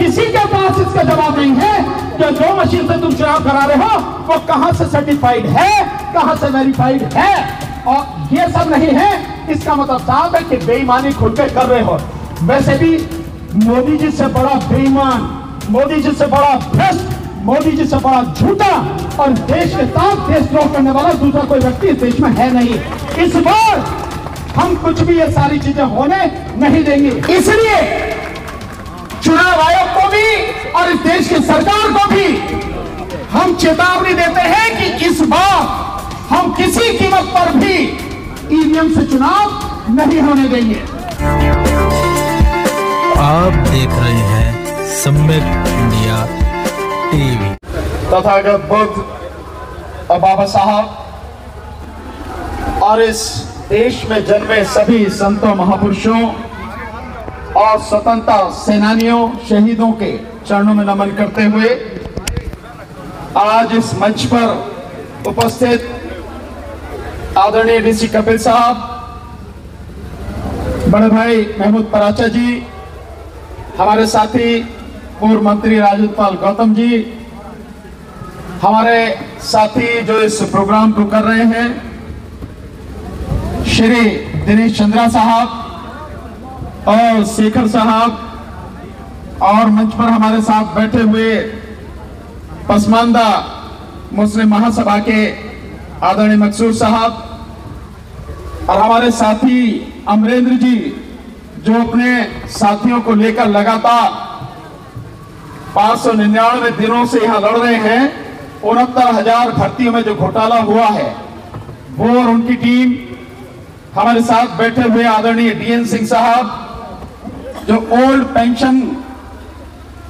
किसी के पास इसका जवाब नहीं है कि जो मशीन से तुम चुनाव करा रहे हो वो कहां से सर्टिफाइड है, कहां से वेरीफाइड है। और ये सब नहीं है, इसका मतलब साफ है कि बेईमानी खुल के कर रहे हो। वैसे भी मोदी जी से बड़ा बेईमान, मोदी जी से बड़ा भ्रष्ट, मोदी जी से बड़ा झूठा और देश के साथ देशद्रोह करने वाला दूसरा कोई व्यक्ति इस देश में है नहीं। इस बार हम कुछ भी ये सारी चीजें होने नहीं देंगे। इसलिए चुनाव आयोग को भी और इस देश की सरकार को भी हम चेतावनी देते हैं कि इस बार हम किसी कीमत पर भी ईवीएम से चुनाव नहीं होने देंगे। आप देख रहे हैं सम्यक इंडिया टीवी। तथागत बुद्ध और बाबा साहब और इस देश में जन्मे सभी संतों, महापुरुषों और स्वतंत्रता सेनानियों, शहीदों के चरणों में नमन करते हुए आज इस मंच पर उपस्थित आदरणीय डीसी कपिल साहब, बड़े भाई महमूद पराचा जी, हमारे साथी पूर्व मंत्री राजपाल गौतम जी, हमारे साथी जो इस प्रोग्राम को कर रहे हैं श्री दिनेश चंद्रा साहब और शेखर साहब, और मंच पर हमारे साथ बैठे हुए पसमानदा मुस्लिम महासभा के आदरणीय मकसूद साहब, और हमारे साथी अमरेंद्र जी जो अपने साथियों को लेकर लगातार 599 दिनों से यहां लड़ रहे हैं। 69,000 भर्तियों में जो घोटाला हुआ है वो और उनकी टीम, हमारे साथ बैठे हुए आदरणीय डीएन सिंह साहब जो ओल्ड पेंशन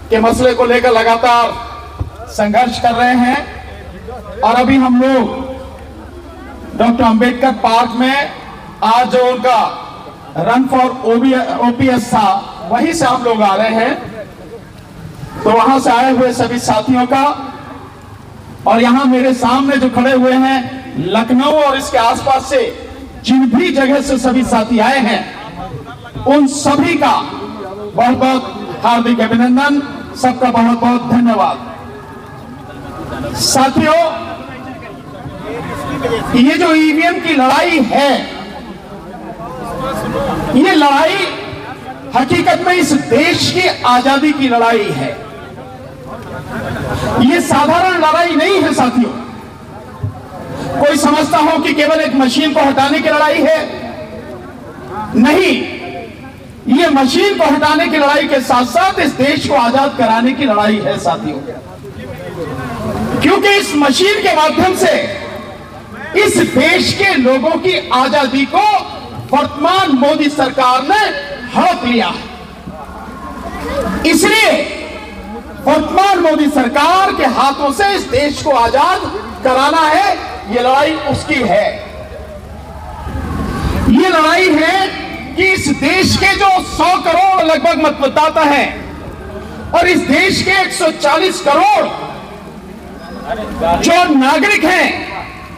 के मसले को लेकर लगातार संघर्ष कर रहे हैं, और अभी हम लोग डॉक्टर अंबेडकर पार्क में आज जो उनका रन फॉर ओपीएस था वहीं से हम लोग आ रहे हैं। तो वहां से आए हुए सभी साथियों का, और यहां मेरे सामने जो खड़े हुए हैं लखनऊ और इसके आसपास से जिन भी जगह से सभी साथी आए हैं उन सभी का बहुत बहुत हार्दिक अभिनंदन, सबका बहुत बहुत धन्यवाद। साथियों, ये जो ईवीएम की लड़ाई है, ये लड़ाई हकीकत में इस देश की आजादी की लड़ाई है। ये साधारण लड़ाई नहीं है साथियों। कोई समझता हो कि केवल एक मशीन को हटाने की लड़ाई है, नहीं, ये मशीन को हटाने की लड़ाई के साथ साथ इस देश को आजाद कराने की लड़ाई है साथियों। क्योंकि इस मशीन के माध्यम से इस देश के लोगों की आजादी को वर्तमान मोदी सरकार ने हड़प लिया है। इसलिए वर्तमान मोदी सरकार के हाथों से इस देश को आजाद कराना है, ये लड़ाई उसकी है। ये लड़ाई है कि इस देश के जो 100 करोड़ लगभग मतदाता हैं और इस देश के 140 करोड़ जो नागरिक हैं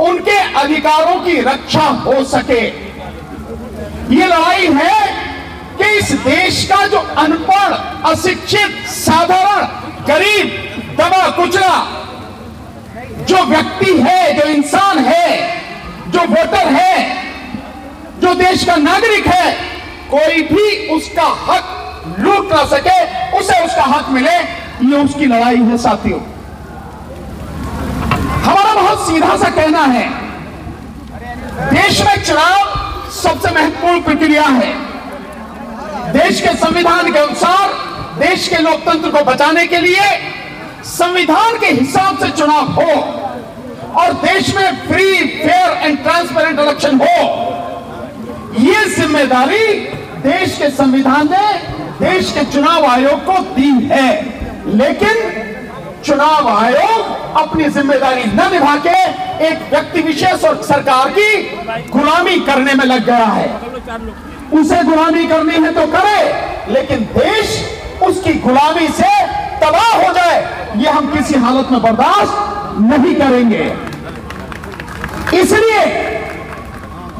उनके अधिकारों की रक्षा हो सके। ये लड़ाई है कि इस देश का जो अनपढ़, अशिक्षित, साधारण, गरीब, दबा कुचला जो व्यक्ति है, जो इंसान है, जो वोटर है, जो देश का नागरिक है, कोई भी उसका हक लूट ना सके, उसे उसका हक मिले, ये उसकी लड़ाई है साथियों। हमारा बहुत सीधा सा कहना है, देश में चुनाव सबसे महत्वपूर्ण प्रक्रिया है। देश के संविधान के अनुसार देश के लोकतंत्र को बचाने के लिए संविधान के हिसाब से चुनाव हो और देश में free, fair and transparent election हो, ये जिम्मेदारी देश के संविधान ने देश के चुनाव आयोग को दी है। लेकिन चुनाव आयोग अपनी जिम्मेदारी न निभा के एक व्यक्ति विशेष और सरकार की गुलामी करने में लग गया है। उसे गुलामी करनी है तो करे, लेकिन देश उसकी गुलामी से तबाह हो जाए, ये हम किसी हालत में बर्दाश्त नहीं करेंगे। इसलिए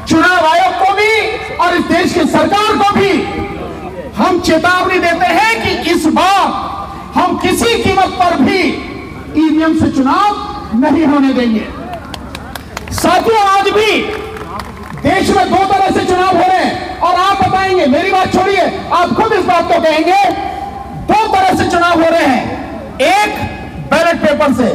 चुनाव आयोग को भी और इस देश की सरकार को भी हम चेतावनी देते हैं कि इस बार हम किसी कीमत पर भी ईवीएम से चुनाव नहीं होने देंगे। साथियों, आज भी देश में दो तरह से चुनाव हो रहे हैं और आप बताएंगे, मेरी बात छोड़िए, आप खुद इस बात को कहेंगे, दो तरह से चुनाव हो रहे हैं। एक बैलेट पेपर से,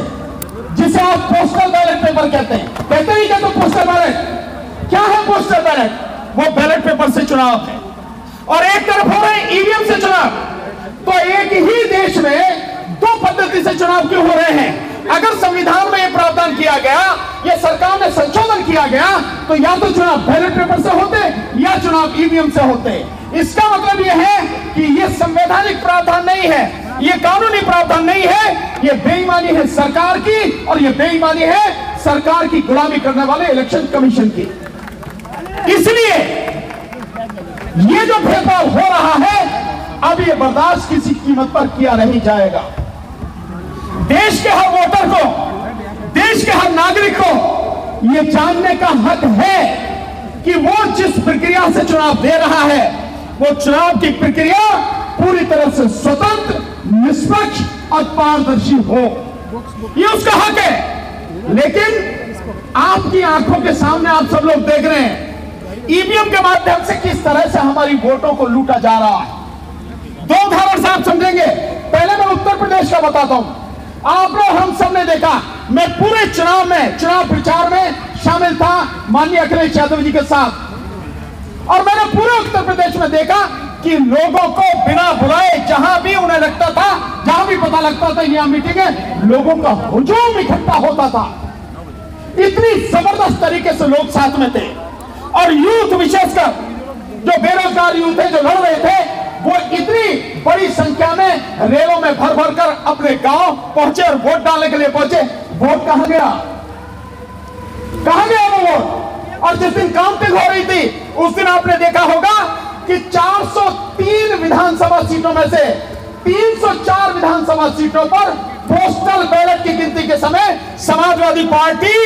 जिसे आप पोस्टल बैलेट पेपर कहते हैं, कहते नहीं कहते पोस्टल बैलेट। क्या है पोस्टल बैलेट? वो बैलेट पेपर से चुनाव है। और एक तरफ हो रहे हैं ईवीएम से चुनाव। तो एक ही देश में दो पद्धति से चुनाव क्यों हो रहे हैं? अगर संविधान में यह प्रावधान किया गया, यह सरकार ने संशोधन किया गया, तो या तो चुनाव बैलेट पेपर से होते या चुनाव ईवीएम से होते। इसका मतलब यह है कि यह संवैधानिक प्रावधान नहीं है, यह कानूनी प्रावधान नहीं है, यह बेईमानी है सरकार की, और यह बेईमानी है सरकार की गुलामी करने वाले इलेक्शन कमीशन की। इसलिए यह जो भेदभाव हो रहा है, अब यह बर्दाश्त किसी कीमत पर किया नहीं जाएगा। देश के हर वोटर को, देश के हर नागरिक को यह जानने का हक है कि वो जिस प्रक्रिया से चुनाव दे रहा है, वो चुनाव की प्रक्रिया पूरी तरह से स्वतंत्र, निष्पक्ष और पारदर्शी हो। ये उसका हक है। लेकिन आपकी आंखों के सामने आप सब लोग देख रहे हैं ईवीएम के माध्यम से किस तरह से हमारी वोटों को लूटा जा रहा है। दो उदाहरण से आप समझेंगे। पहले मैं उत्तर प्रदेश का बताता हूं। आप लोग, हम सब ने देखा, मैं पूरे चुनाव में, चुनाव प्रचार में शामिल था माननीय अखिलेश यादव जी के साथ, और मैंने पूरे उत्तर प्रदेश में देखा कि लोगों को बिना बुलाए जहां भी उन्हें लगता था, जहां भी पता लगता था यहां मीटिंग है, लोगों का हुजूम इकट्ठा होता था। इतनी जबरदस्त तरीके से लोग साथ में थे। और यूथ, विशेषकर जो बेरोजगार यूथ है, जो लड़ रहे थे, वो इतनी बड़ी संख्या में रेलों में भर भर कर अपने गांव पहुंचे और वोट डालने के लिए पहुंचे। वोट कहां गया? कहां गया वो वोट? और जिस दिन काउंटिंग हो रही थी, उस दिन आपने देखा होगा कि 403 विधानसभा सीटों में से 304 विधानसभा सीटों पर पोस्टल बैलेट की गिनती के समय समाजवादी पार्टी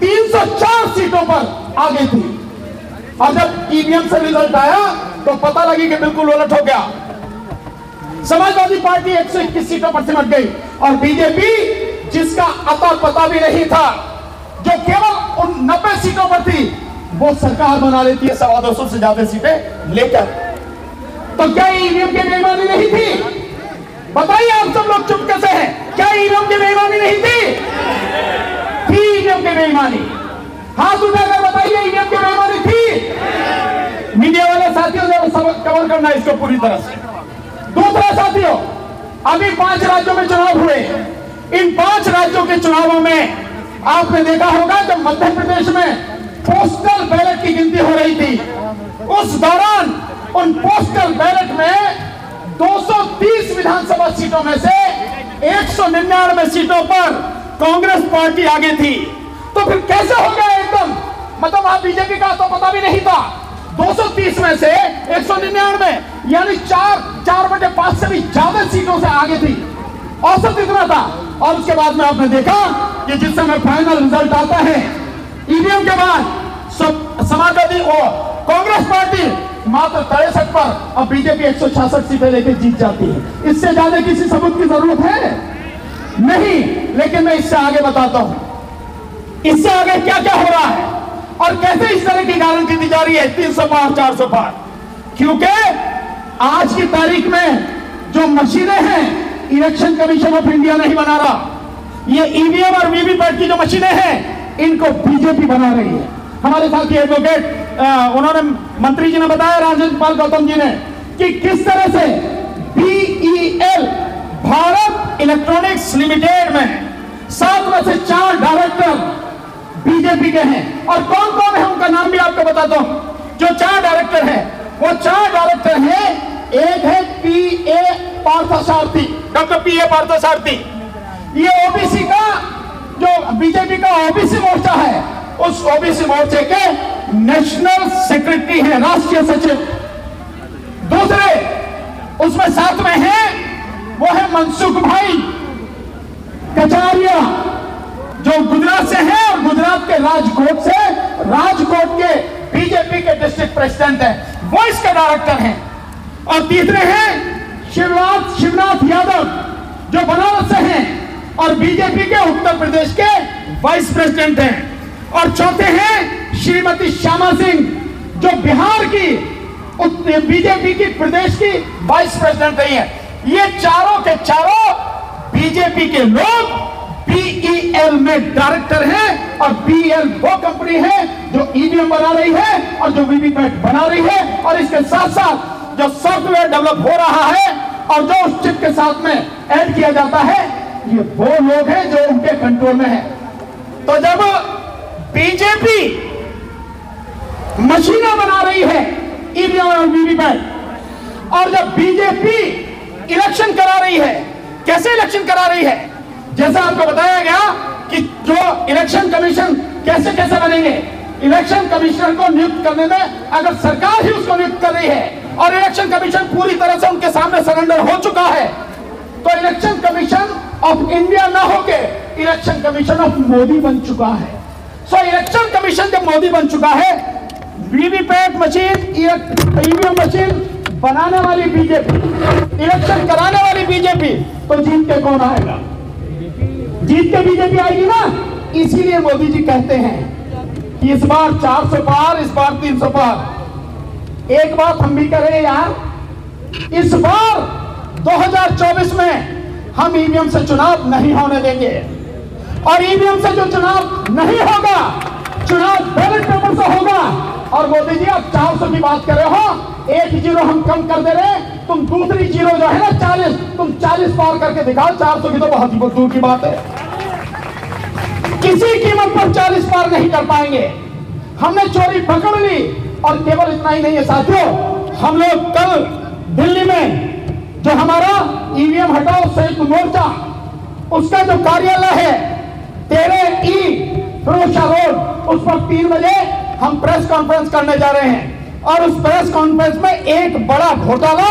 304 सीटों पर आगे थी। और जब ईवीएम से रिजल्ट आया तो पता लगी कि बिल्कुल उलट हो गया। समाजवादी पार्टी 121 सीटों पर सिमट गई और बीजेपी, जिसका अता पता भी नहीं था, जो केवल उन 90 सीटों पर थी, वो सरकार बना लेती है 250 से ज्यादा सीटें लेकर। तो क्या ईवीएम की बेईमानी नहीं थी? बताइए, आप सब लोग चुप कैसे हैं? क्या ईवीएम की बेईमानी नहीं थी? ईवीएम की बेईमानी, हाथ उठाकर बताइए, ईवीएम की बेईमानी थी? मीडिया वाले साथियों ने कवर करना इसको पूरी तरह से। दूसरा साथियों, अभी 5 राज्यों में चुनाव हुए। इन 5 राज्यों के चुनावों में आपने देखा होगा, जब मध्य प्रदेश में पोस्टल बैलेट की गिनती हो रही थी, उस दौरान उन पोस्टल बैलेट में 230 विधानसभा सीटों में से 199 सीटों पर कांग्रेस पार्टी आगे थी। तो फिर कैसे हो गया एकदम? मतलब आप बीजेपी का तो पता भी नहीं था। 230 में से 199, यानी 4/5 से भी ज्यादा सीटों से आगे थी। औसत इतना था। और उसके बाद में आपने देखा कि जिस समय फाइनल रिजल्ट आता है ईवीएम के बाद, समाजवादी और कांग्रेस पार्टी मात्र 63 पर और बीजेपी 166 सीटें लेकर जीत जाती है। इससे ज्यादा किसी सबूत की जरूरत है नहीं। लेकिन मैं इससे आगे बताता हूं, इससे आगे क्या क्या हो रहा है और कैसे इस तरह की गारंटी दी जा रही है 300 पार, 400 पार। क्योंकि आज की तारीख में जो मशीनें हैं, इलेक्शन कमीशन ऑफ इंडिया नहीं बना रहा। ये ईवीएम और वीवीपैट की जो मशीनें हैं, इनको बीजेपी बना रही है। हमारे साथ ही एडवोकेट, उन्होंने, मंत्री जी ने बताया, राजेंद्र पाल गौतम जी ने, कि किस तरह से BEL, भारत इलेक्ट्रॉनिक्स लिमिटेड में 7 में से 4 डायरेक्टर बीजेपी के हैं। और कौन कौन है उनका नाम भी आपको बताता हूं। जो 4 डायरेक्टर हैं, वो 4 डायरेक्टर हैं। एक है PA Parthasarathy, doctor PA Parthasarathy. ये ओबीसी का, जो बीजेपी का ओबीसी मोर्चा है, उस ओबीसी मोर्चे के नेशनल सेक्रेटरी हैं, राष्ट्रीय सचिव। दूसरे उसमें साथ में हैं, वो है मनसुख भाई कचारिया, जो गुजरात से हैं और गुजरात के राजकोट के बीजेपी के डिस्ट्रिक्ट प्रेसिडेंट हैं, वो इसके डायरेक्टर हैं। और तीसरे हैं शिवनाथ यादव, जो बनारस से हैं और बीजेपी के उत्तर प्रदेश के वाइस प्रेसिडेंट हैं, और चौथे हैं श्रीमती श्यामा सिंह जो बिहार की बीजेपी की प्रदेश की वाइस प्रेसिडेंट रही है। ये चारों के चारों बीजेपी के लोग बीईएल में डायरेक्टर हैं, और बीईएल वो कंपनी है जो ईवीएम बना रही है और जो वीवीपैट बना रही है, और इसके साथ साथ जो सॉफ्टवेयर डेवलप हो रहा है और जो उस चिप के साथ में ऐड किया जाता है, ये वो लोग हैं जो उनके कंट्रोल में है। तो जब बीजेपी मशीनें बना रही है ईवीएम और वीवीपैट, और जब बीजेपी इलेक्शन करा रही है, कैसे इलेक्शन करा रही है, जैसा आपको बताया गया कि जो इलेक्शन कमीशन कैसे कैसे बनेंगे, इलेक्शन कमिश्नर को नियुक्त करने में अगर सरकार ही उसको नियुक्त कर रही है और इलेक्शन कमीशन पूरी तरह से उनके सामने सरेंडर हो चुका है, तो इलेक्शन कमीशन ऑफ इंडिया ना होके इलेक्शन कमीशन ऑफ मोदी बन चुका है। सो इलेक्शन कमीशन जब मोदी बन चुका है, वीवीपैट मशीन, ईवीएम मशीन बनाने वाली बीजेपी, इलेक्शन कराने वाली बीजेपी, तो जीत के कौन आएगा? जीत के बीजेपी आएगी ना। इसीलिए मोदी जी कहते हैं कि इस बार 400 पार, इस बार 300 पार। एक बात हम भी करें यार, इस बार 2024 में हम ईवीएम से चुनाव नहीं होने देंगे, और ईवीएम से जो चुनाव नहीं होगा, चुनाव बैलेट पेपर से होगा। और मोदी जी आप 400 की बात कर रहे हो, 1 जीरो हम कम कर दे रहे, तुम दूसरी जीरो जो है ना 40, तुम 40 पार करके दिखाओ। 400 की तो बहुत ही दूर की बात है, किसी कीमत पर 40 पार नहीं कर पाएंगे। हमने चोरी पकड़ ली, और केवल इतना ही नहीं है साथियों, हम लोग कल दिल्ली में जो हमारा ईवीएम हटाओ संयुक्त मोर्चा, उसका जो कार्यालय है 13E फिरोज शाह रोड, उस पर 3 बजे हम प्रेस कॉन्फ्रेंस करने जा रहे हैं। और उस प्रेस कॉन्फ्रेंस में एक बड़ा घोटाला,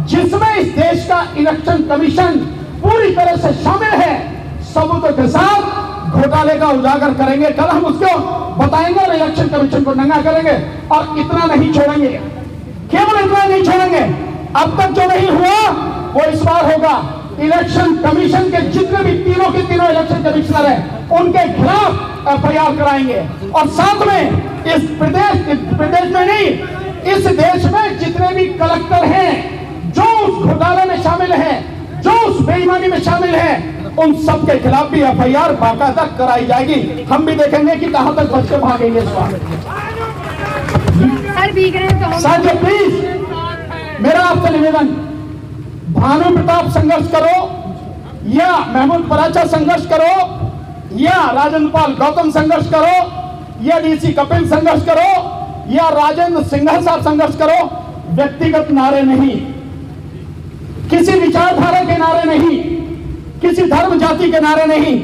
जिसमें इस देश का इलेक्शन कमीशन पूरी तरह से शामिल है, सबूतों के साथ घोटाले का उजागर करेंगे। कल हम उसको बताएंगे और इलेक्शन कमीशन को नंगा करेंगे। और इतना नहीं छोड़ेंगे, केवल इतना नहीं छोड़ेंगे, अब तक जो नहीं हुआ वो इस बार होगा। इलेक्शन कमीशन के जितने भी तीनों के तीनों इलेक्शन कमिश्नर हैं, उनके खिलाफ एफआईआर कराएंगे। और साथ में इस प्रदेश में नहीं, इस देश में जितने भी कलेक्टर हैं जो उस घोटाले में शामिल हैं, जो उस बेईमानी में शामिल हैं, उन सब के खिलाफ भी एफआईआर बाकायदा कराई जाएगी। हम भी देखेंगे कि कहां तक बच के भागेंगे इस बार। साथियों प्लीज मेरा आपसे निवेदन, भानु प्रताप संघर्ष करो, या महमूद पराचा संघर्ष करो, या राजेंद्र पाल गौतम संघर्ष करो, या डीसी कपिल संघर्ष करो, या राजेंद्र सिंघल साहब संघर्ष करो, व्यक्तिगत नारे नहीं, किसी विचारधारा के नारे नहीं, किसी धर्म जाति के नारे नहीं।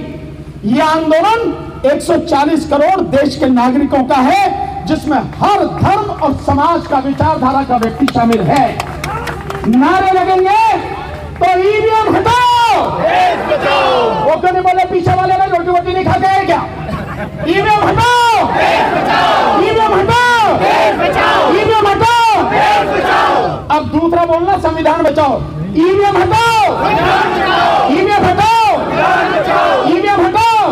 यह आंदोलन 140 करोड़ देश के नागरिकों का है, जिसमें हर धर्म और समाज का विचारधारा का व्यक्ति शामिल है। नारे लगेंगे तो ईवीएम हटाओ, वो क्यों नहीं बोले पीछे वाले में रोटी वोटी नहीं खा गए क्या? ईवीएम हटाओ, ईवीएम हटाओ, ईवीएम हटाओ। अब दूसरा बोलना संविधान बचाओ। ईवीएम हटाओ, ईवीएम हटाओ, ईवीएम हटाओ।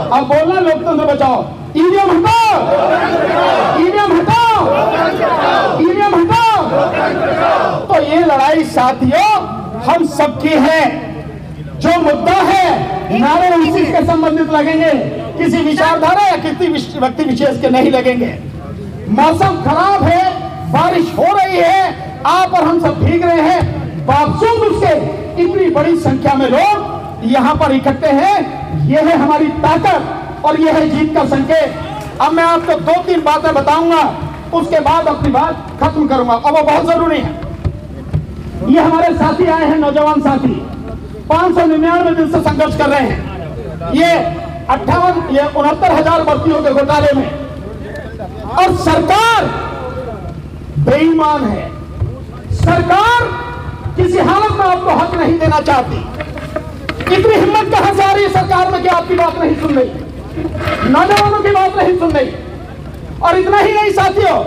अब बोलना लोकतंत्र बचाओ। ईवीएम हटाओ, ईवीएम हटाओ, ईवीएम हटाओ। तो ये लड़ाई साथियों हम सबकी है। जो मुद्दा है, नारे उसी के संबंधित लगेंगे, किसी विचारधारा या किसी व्यक्ति विशेष के नहीं लगेंगे। मौसम खराब है, बारिश हो रही है, आप और हम सब भीग रहे हैं, बावजूद उसके इतनी बड़ी संख्या में लोग यहाँ पर इकट्ठे हैं। यह है हमारी ताकत और यह है जीत का संकेत। अब मैं आपको 2-3 बातें बताऊंगा, उसके बाद अपनी बात खत्म करूंगा, अब वो बहुत जरूरी है। ये हमारे साथी आए हैं, नौजवान साथी, 599 दिन से संघर्ष कर रहे हैं। ये 69,000 भर्तियों के घोटाले में, और सरकार बेईमान है। सरकार किसी हालत में आपको हक नहीं देना चाहती। इतनी हिम्मत कहां से आ रही है सरकार में कि आपकी बात नहीं सुन रही, नौजवानों की बात नहीं सुन रही। और इतना ही नहीं साथियों,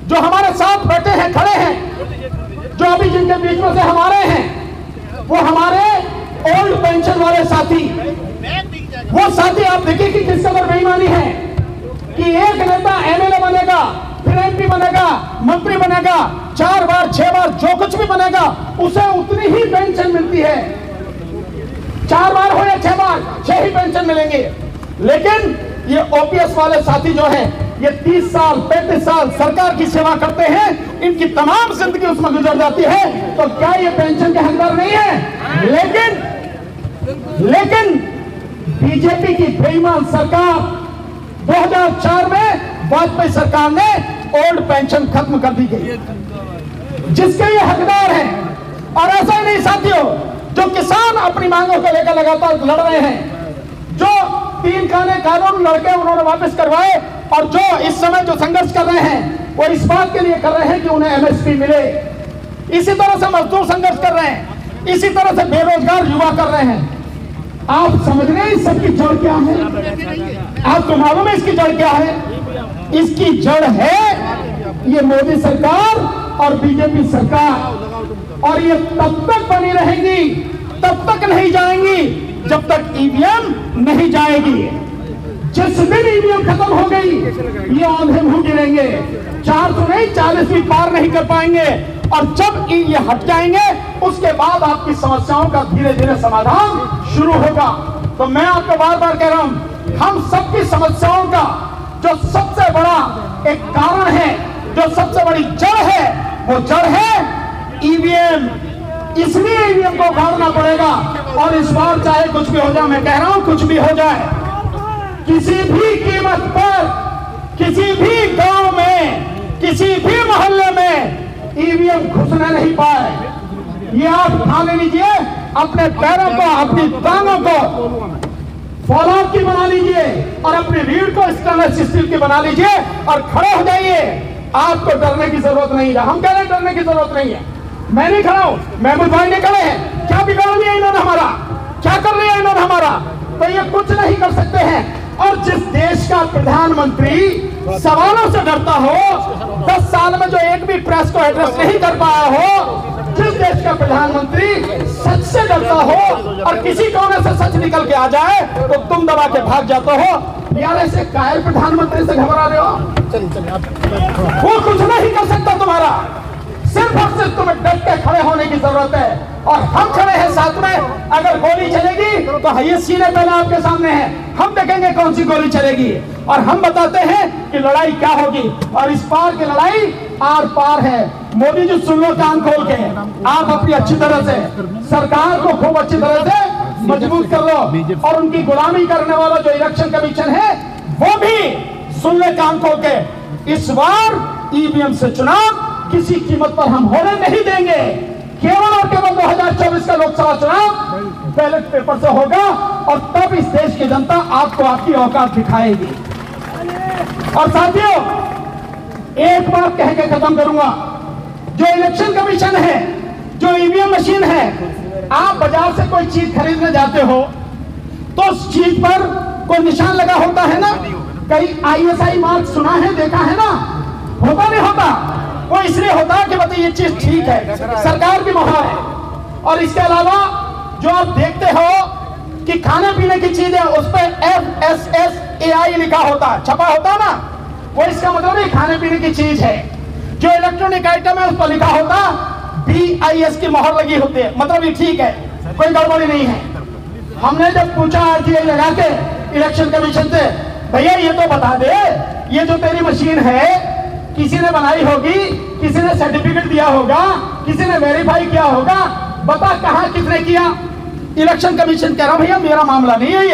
जो हमारे साथ बैठे हैं, खड़े हैं, जो अभी जिनके बीच में से हमारे हैं, वो हमारे पेंशन वाले साथी, वो साथी आप देखिए कि किस कदर बेईमानी है कि एक नेता एमएलए बनेगा, फिर एमपी बनेगा, मंत्री बनेगा, 4 बार 6 बार जो कुछ भी बनेगा उसे उतनी ही पेंशन मिलती है। 4 बार हो या 6 बार, 6 ही पेंशन मिलेंगे। लेकिन ये ओपीएस वाले साथी जो है, ये 30 साल 35 साल सरकार की सेवा करते हैं, इनकी तमाम जिंदगी उसमें गुजर जाती है, तो क्या ये पेंशन के हकदार नहीं है? लेकिन बीजेपी की बेईमान सरकार 2004 में वाजपेयी सरकार ने ओल्ड पेंशन खत्म कर दी गई, जिसके ये हकदार हैं। और ऐसा ही नहीं साथियों, जो किसान अपनी मांगों को लेकर लगातार लड़ रहे हैं, जो 3 कानून लड़के उन्होंने वापस करवाए, और जो इस समय जो संघर्ष कर रहे हैं वो इस बात के लिए कर रहे हैं कि उन्हें एमएसपी मिले। इसी तरह से मजदूर संघर्ष कर रहे हैं, इसी तरह से बेरोजगार युवा कर रहे हैं। आप समझ रहे हैं इस सबकी जड़ क्या है? आपको मालूम है इसकी जड़ क्या है? इसकी जड़ है ये मोदी सरकार और बीजेपी सरकार, और ये तब तक बनी रहेंगी, तब तक नहीं जाएंगी जब तक ईवीएम नहीं जाएगी। जिस दिन ईवीएम खत्म हो गई, ये आंधे मुंह गिरेंगे, 400 नहीं 40 भी पार नहीं कर पाएंगे। और जब ये हट जाएंगे, उसके बाद आपकी समस्याओं का धीरे धीरे समाधान शुरू होगा। तो मैं आपको बार बार कह रहा हूं, हम सबकी समस्याओं का जो सबसे बड़ा एक कारण है, जो सबसे बड़ी जड़ है, वो जड़ है ईवीएम। इसलिए ईवीएम को उखाड़ना पड़ेगा। और इस बार चाहे कुछ भी हो जाए, मैं कह रहा हूं कुछ भी हो जाए, किसी भी कीमत पर, किसी भी गांव में, किसी भी मोहल्ले में ईवीएम घुसने नहीं पाए। ये आप ठान लीजिए, अपने पैरों को, अपनी टांगों को फॉलोअप की बना लीजिए और अपनी रीढ़ को स्टेनलेस स्टील की बना लीजिए और खड़े हो जाइए। आपको डरने की जरूरत नहीं है। हम कह रहे हैं डरने की जरूरत नहीं है। मैं नहीं खड़ा हूं, महमूद भाई ने खड़े हैं। क्या बिगाड़ लिया इन्होंने हमारा? क्या कर लिया इन्होंने हमारा? तो ये कुछ नहीं कर सकते हैं। और जिस देश का प्रधानमंत्री सवालों से डरता हो, 10 साल में जो एक भी प्रेस को एड्रेस नहीं कर पाया हो, जिस देश का प्रधानमंत्री सच से डरता हो और किसी कोने से सच निकल के आ जाए तो तुम दबा के भाग जाते हो। यार ऐसे कायल प्रधानमंत्री से घबरा रहे हो? वो कुछ नहीं कर सकता तुम्हारा। सिर्फ और सिर्फ तुम्हें डट के खड़े होने की जरूरत है। और हम खड़े हैं साथ में। अगर गोली चलेगी तो ये सीने पहले आपके सामने है, हम देखेंगे कौन सी गोली चलेगी और हम बताते हैं कि लड़ाई क्या होगी। और इस पार की लड़ाई आर पार है। मोदी जी सुन लो कान खोल के, आप अपनी अच्छी तरह से सरकार को खूब अच्छी तरह से मजबूत कर लो। और उनकी गुलामी करने वाला जो इलेक्शन कमीशन है वो भी सुन ले कान खोल के। इस बार ईवीएम से चुनाव किसी कीमत पर हम होने नहीं देंगे। केवल और केवल 2024 का लोकसभा चुनाव बैलेट पेपर से होगा और तब इस देश की जनता आपको आपकी औकात दिखाएगी। और साथियों, एक बात कह के खत्म करूंगा। जो इलेक्शन कमीशन है, जो ईवीएम मशीन है, आप बाजार से कोई चीज खरीदने जाते हो तो उस चीज पर कोई निशान लगा होता है ना, कहीं ISI मार्क सुना है, देखा है ना? होता नहीं होता? वो इसलिए होता है कि बताइए ये चीज ठीक है, सरकार की मोहर है। और इसके अलावा जो आप देखते हो कि खाने पीने की चीज है, उस पर FSSAI लिखा होता है, छपा होता है ना, वो इसका मतलब नहीं खाने पीने की चीज है। जो इलेक्ट्रॉनिक आइटम है उस पर लिखा होता BIS की मोहर लगी होती है, मतलब ये ठीक है, कोई गड़बड़ी नहीं है। हमने जब पूछा RTI लगा के इलेक्शन कमीशन से, भैया ये तो बता दे, ये जो तेरी मशीन है किसी ने बनाई होगी, किसी ने सर्टिफिकेट दिया होगा, किसी ने वेरीफाई किया होगा, बता कहां किसने किया? इलेक्शन कमीशन कह रहा भैया मेरा मामला नहीं है,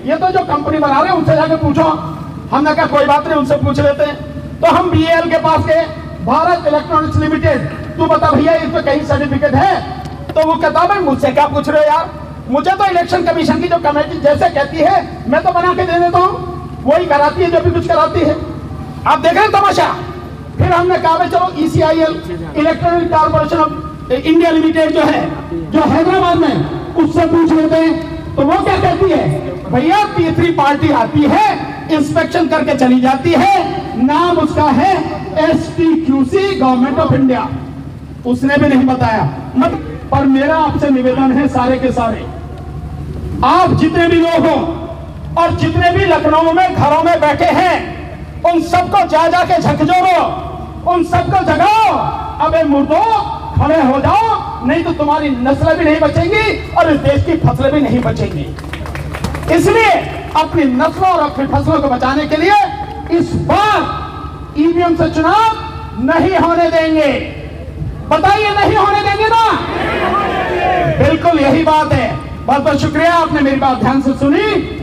ये तो जो कंपनी बना रहे हैं उनसे जाके पूछो। हमने कहा कोई बात नहीं, उनसे पूछ लेते हैं। तो हम BAL के पास गए, भारत इलेक्ट्रॉनिक्स लिमिटेड, तू बता भैया इस पे कहीं सर्टिफिकेट है? तो वो कहता भाई मुझसे क्या पूछ रहे हो यार, मुझे तो इलेक्शन कमीशन की जो कमेटी जैसे कहती है मैं तो बना के दे देता हूँ, वही कराती है जो भी कुछ कराती है। आप देख रहे हैं तमाशा। फिर हमने कहा चलो ECIL electronic corporation of India limited जो है, जो हैदराबाद में, उससे पूछ लेते हैं। तो वो क्या कहती है, भैया तीसरी पार्टी आती है, इंस्पेक्शन करके चली जाती है, नाम उसका है STQC गवर्नमेंट ऑफ इंडिया। उसने भी नहीं बताया। पर मेरा आपसे निवेदन है सारे के सारे, आप जितने भी लोग हो और जितने भी लखनऊ में घरों में बैठे हैं, उन सबको जा जाके झकझोरो, उन सबको जगाओ। अबे मुर्दो, खड़े हो जाओ, नहीं तो तुम्हारी नस्लें भी नहीं बचेंगी और इस देश की फसलें भी नहीं बचेंगी। इसलिए अपनी नस्लों और अपनी फसलों को बचाने के लिए इस बार ईवीएम से चुनाव नहीं होने देंगे। बताइए, नहीं होने देंगे ना? बिल्कुल यही बात है। बहुत बहुत शुक्रिया, आपने मेरी बात ध्यान से सुनी।